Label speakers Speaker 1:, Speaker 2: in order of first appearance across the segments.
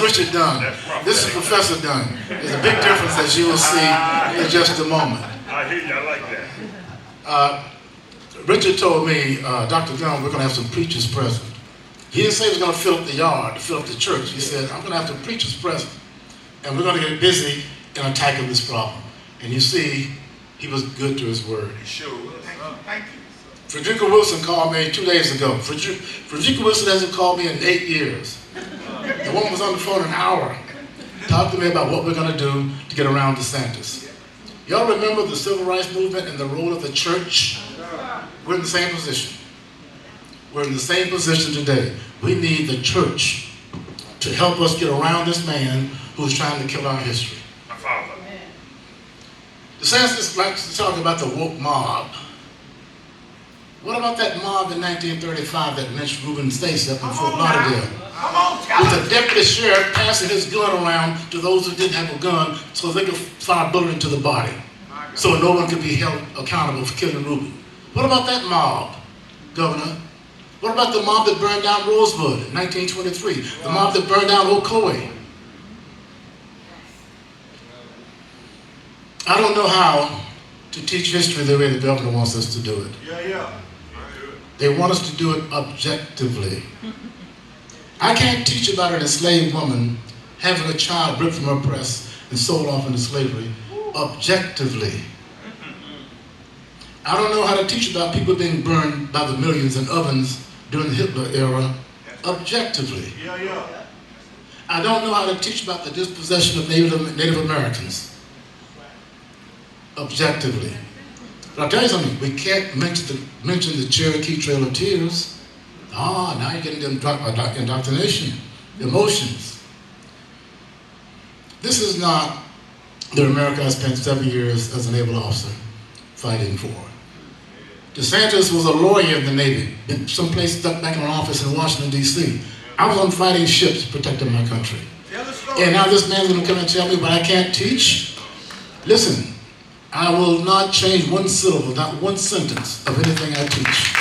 Speaker 1: Richard Dunn. This is Professor Dunn. There's a big difference, as you will see in just a moment.
Speaker 2: I hear you. I like that.
Speaker 1: Richard told me, Dr. Dunn, we're going to have some preachers present. He didn't say he was going to fill up the yard, to fill up the church. He said, I'm going to have some preachers present, and we're going to get busy in attacking this problem. And you see, he was good to his word.
Speaker 2: He sure was. Thank you.
Speaker 1: Frederica Wilson called me 2 days ago. Frederica Wilson hasn't called me in 8 years. The woman was on the phone an hour, talking to me about what we're going to do to get around DeSantis. Y'all remember the civil rights movement and the role of the church? We're in the same position. We're in the same position today. We need the church to help us get around this man who's trying to kill our history.
Speaker 2: My father.
Speaker 1: DeSantis likes to talk about the woke mob. What about that mob in 1935 that lynched Reuben Stacy up in Fort Lauderdale? With the deputy sheriff passing his gun around to those who didn't have a gun so they could fire a bullet into the body, so no one could be held accountable for killing Reuben. What about that mob, Governor? What about the mob that burned down Rosewood in 1923? The mob that burned down Ocoee? I don't know how to teach history the way the governor wants us to do it. They want us to do it objectively. I can't teach about an enslaved woman having a child ripped from her breast and sold off into slavery objectively. I don't know how to teach about people being burned by the millions in ovens during the Hitler era objectively. I don't know how to teach about the dispossession of Native Americans objectively. But I'll tell you something, we can't mention the Cherokee Trail of Tears. Now you're getting the indoctrination, emotions. This is not the America I spent 7 years as a naval officer fighting for. DeSantis was a lawyer in the Navy, in someplace stuck back in an office in Washington, D.C. I was on fighting ships protecting my country. And now this man's going to come and tell me what I can't teach? Listen, I will not change one syllable, not one sentence of anything I teach.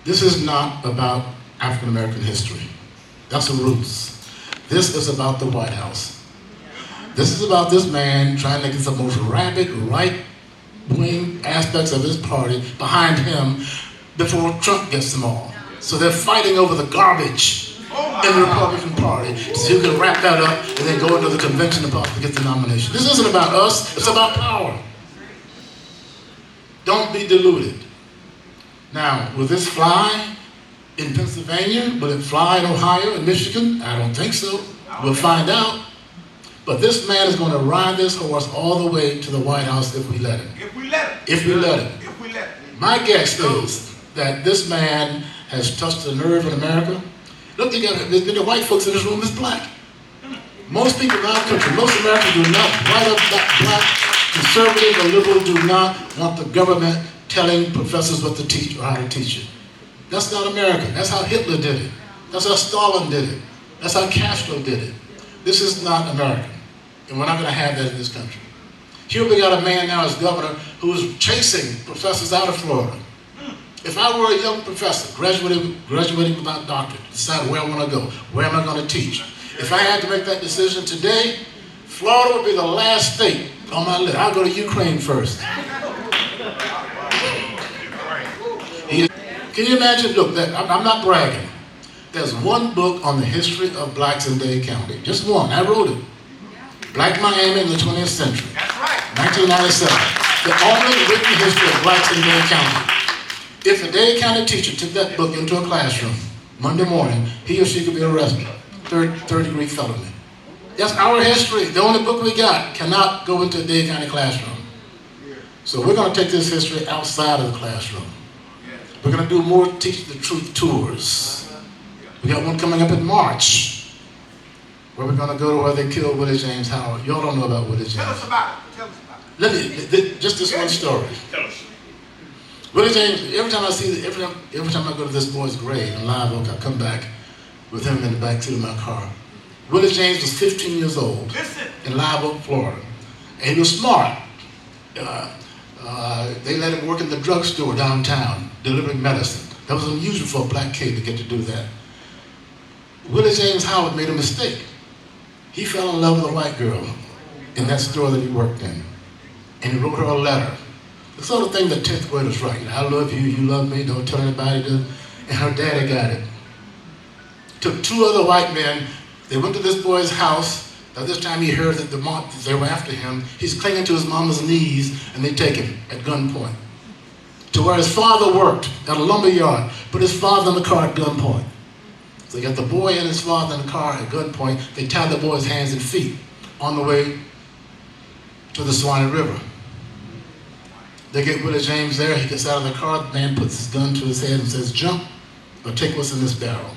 Speaker 1: This is not about African American history. That's the roots. This is about the White House. This is about this man trying to get the most rabid right-wing aspects of his party behind him before Trump gets them all. So they're fighting over the garbage in the Republican Party so you can wrap that up and then go into the convention and possibly get the nomination. This isn't about us, it's about power. Don't be deluded. Now, will this fly in Pennsylvania? Will it fly in Ohio and Michigan? I don't think so. We'll find out. But this man is going to ride this horse all the way to the White House if we let him.
Speaker 2: If we let him.
Speaker 1: If we let him.
Speaker 2: If we let him.
Speaker 1: My guess is that this man has touched a nerve in America. Look, there's been the white folks in this room that's black. Most people in our country, most Americans do not, white or black, conservative or liberal, do not want the government telling professors what to teach or how to teach it. That's not American. That's how Hitler did it. That's how Stalin did it. That's how Castro did it. This is not American. And we're not going to have that in this country. Here we got a man now as governor who is chasing professors out of Florida. If I were a young professor, graduating with my doctorate, decide where I want to go, where am I going to teach? If I had to make that decision today, Florida would be the last state on my list. I'll go to Ukraine first. Can you imagine? Look, I'm not bragging. There's one book on the history of blacks in Dade County. Just one. I wrote it. Black Miami in the 20th century.
Speaker 2: That's right.
Speaker 1: 1997. The only written history of blacks in Dade County. If a Dade County teacher took that book into a classroom Monday morning, he or she could be arrested. Third-degree felony. That's our history. The only book we got cannot go into a Dade County classroom. So we're going to take this history outside of the classroom. We're going to do more Teach the Truth tours. We got one coming up in March, where we're going to go to where they killed Willie James Howard. Y'all don't know about Willie James.
Speaker 2: Tell us about it. Tell us about it.
Speaker 1: Just this one story.
Speaker 2: Tell us.
Speaker 1: Willie James, every time I go to this boy's grave in Live Oak, I come back with him in the backseat of my car. Willie James was 15 years old in Live Oak, Florida. And he was smart. They let him work in the drugstore downtown, delivering medicine. That was unusual for a black kid to get to do that. Willie James Howard made a mistake. He fell in love with a white girl in that store that he worked in. And he wrote her a letter. The sort of thing that 10th graders write. I love you, you love me, don't tell anybody. And her daddy got it. Took 2 other white men. They went to this boy's house. By this time he heard that they were after him. He's clinging to his mama's knees, and they take him at gunpoint to where his father worked at a lumber yard. Put his father in the car at gunpoint. So they got the boy and his father in the car at gunpoint. They tied the boy's hands and feet on the way to the Swanee River. They get Willie James there. He gets out of the car. The man puts his gun to his head and says, "Jump or take what's in this barrel."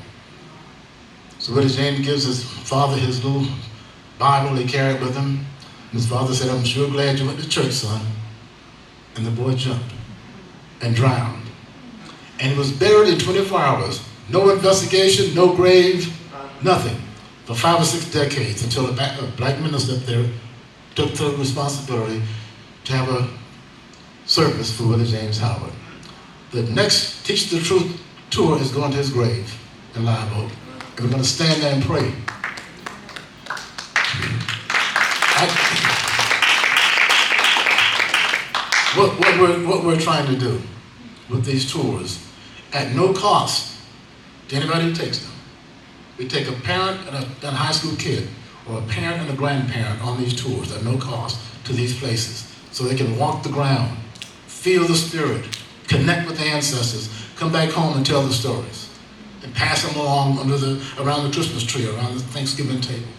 Speaker 1: So Willie James gives his father his little Bible he carried with him. And his father said, "I'm sure glad you went to church, son." And the boy jumped and drowned. And he was buried in 24 hours. No investigation, no grave, nothing. For 5 or 6 decades until a black minister up there took the responsibility to have a service for Willie James Howard. The next Teach the Truth tour is going to his grave in Live Oak. And we're going to stand there and pray. What we're trying to do with these tours, at no cost to anybody who takes them. We take a parent and a high school kid, or a parent and a grandparent on these tours at no cost to these places, so they can walk the ground, feel the spirit, connect with the ancestors, come back home and tell the stories, and pass them along around the Christmas tree, around the Thanksgiving table.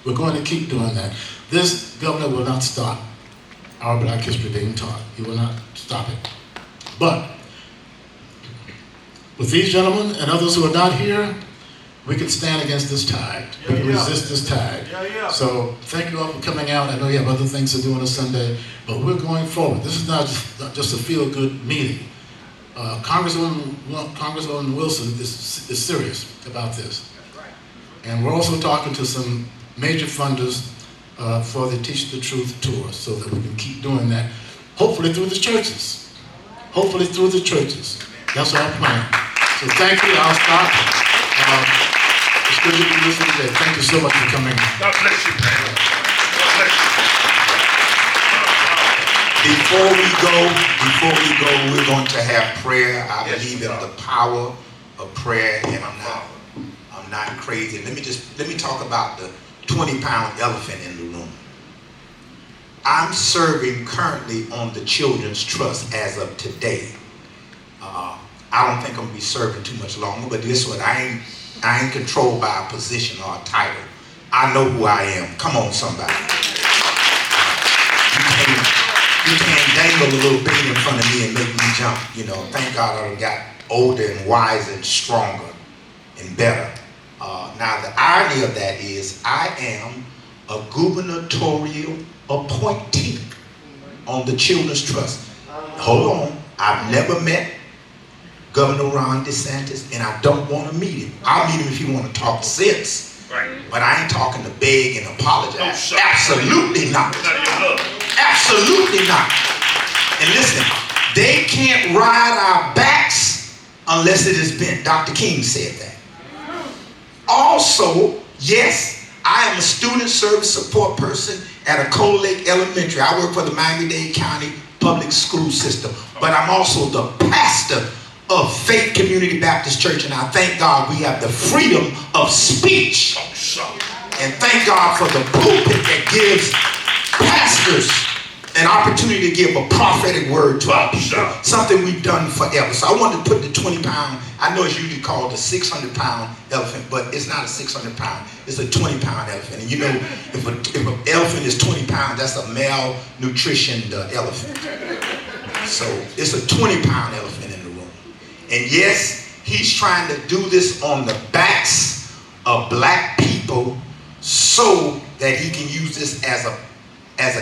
Speaker 1: We're going to keep doing that. This governor will not stop our Black history being taught. He will not stop it. But with these gentlemen and others who are not here, we can stand against this tide. We can resist this tide. So thank you all for coming out. I know you have other things to do on a Sunday, but we're going forward. This is not just a feel-good meeting. Congresswoman Wilson is serious about this. And we're also talking to some major funders for the Teach the Truth tour, so that we can keep doing that, hopefully through the churches. Hopefully through the churches. That's our plan. So thank you. I'll stop. It's good to be with you today. Thank you so much for coming.
Speaker 2: God bless you, man. God bless
Speaker 3: Before we go, we're going to have prayer. I believe in the power of prayer, and I'm not crazy. Let me talk about the 20-pound elephant in the room. I'm serving currently on the Children's Trust as of today. I don't think I'm gonna be serving too much longer, but this one, I ain't controlled by a position or a title. I know who I am. Come on, somebody. You can't dangle a little bean in front of me and make me jump. You know, thank God I got older and wiser and stronger and better. Now the irony of that is I am a gubernatorial appointee on the Children's Trust. Hold on, I've never met Governor Ron DeSantis, and I don't want to meet him. I'll meet him if he want to talk sense.
Speaker 2: Right.
Speaker 3: But I ain't talking to beg and apologize. No, absolutely not. Absolutely not. And listen, they can't ride our backs unless it is bent. Dr. King said that. Also, yes, I am a student service support person at a Cold Lake Elementary. I work for the Miami-Dade County Public School System, but I'm also the pastor of Faith Community Baptist Church, and I thank God we have the freedom of speech. And thank God for the pulpit that gives pastors an opportunity to give a prophetic word to our people, something we've done forever. So I wanted to put the 20-pound, I know it's usually called a 600-pound elephant, but it's not a 600-pound, it's a 20-pound elephant. And you know, if an elephant is 20 pounds, that's a malnutritioned elephant. So it's a 20-pound elephant in the room. And yes, he's trying to do this on the backs of black people so that he can use this as a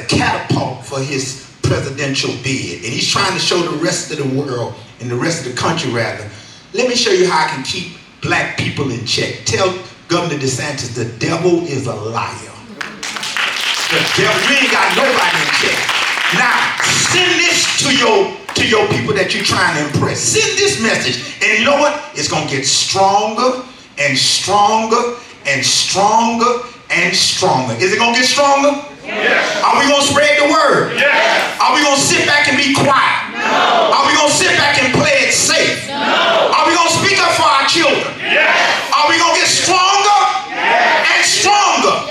Speaker 3: catapult for his presidential bid. And he's trying to show the rest of the world, and the rest of the country rather, let me show you how I can keep black people in check. Tell Governor DeSantis the devil is a liar. The devil, we ain't got nobody in check. Now, send this to your people that you're trying to impress. Send this message. And you know what? It's going to get stronger and stronger and stronger and stronger. Is it going to get stronger?
Speaker 2: Yes.
Speaker 3: Are we going to spread the word?
Speaker 2: Yes.
Speaker 3: Are we going to sit back and be quiet?
Speaker 2: No.
Speaker 3: Are we going to sit back and play it safe?
Speaker 2: No.
Speaker 3: Are we going to speak up for our children?
Speaker 2: Yes.
Speaker 3: Are we going to get stronger and stronger?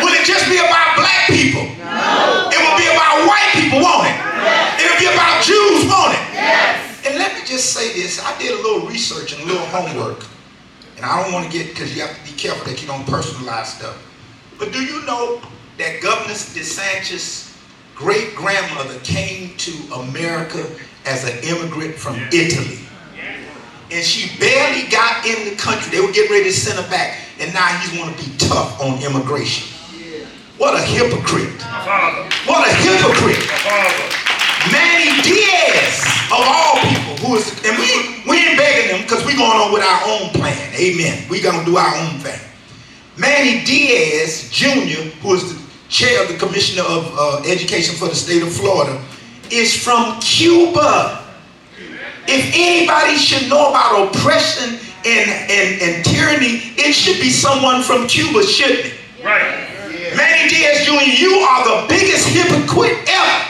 Speaker 3: Will it just be about black people?
Speaker 2: No.
Speaker 3: It will be about white people, won't it? It'll be about Jews, won't it?
Speaker 2: Yes.
Speaker 3: And let me just say this. I did a little research and a little homework. And I don't want to get, because you have to be careful that you don't personalize stuff. But do you know that Governor DeSantis' great-grandmother came to America as an immigrant from Italy? And she barely got in the country. They were getting ready to send her back. And now he's want to be tough on immigration. What a hypocrite. What a hypocrite. Manny Diaz, of all people, who is, and we ain't begging them because we're going on with our own plan. Amen. We're going to do our own thing. Manny Diaz, Jr., who is the chair of the Commissioner of Education for the state of Florida, is from Cuba. If anybody should know about oppression and tyranny, it should be someone from Cuba, shouldn't it?
Speaker 2: Right.
Speaker 3: Manny Diaz Jr., you are the biggest hypocrite ever.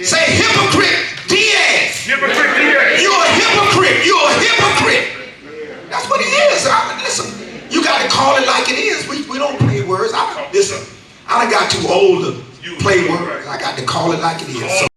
Speaker 3: Say hypocrite Diaz.
Speaker 2: Hypocrite Diaz.
Speaker 3: You're a hypocrite. You're a hypocrite. That's what he is. Listen, you got to call it like it is. We don't play words. Listen, I done got too old to play words. I got to call it like it is. So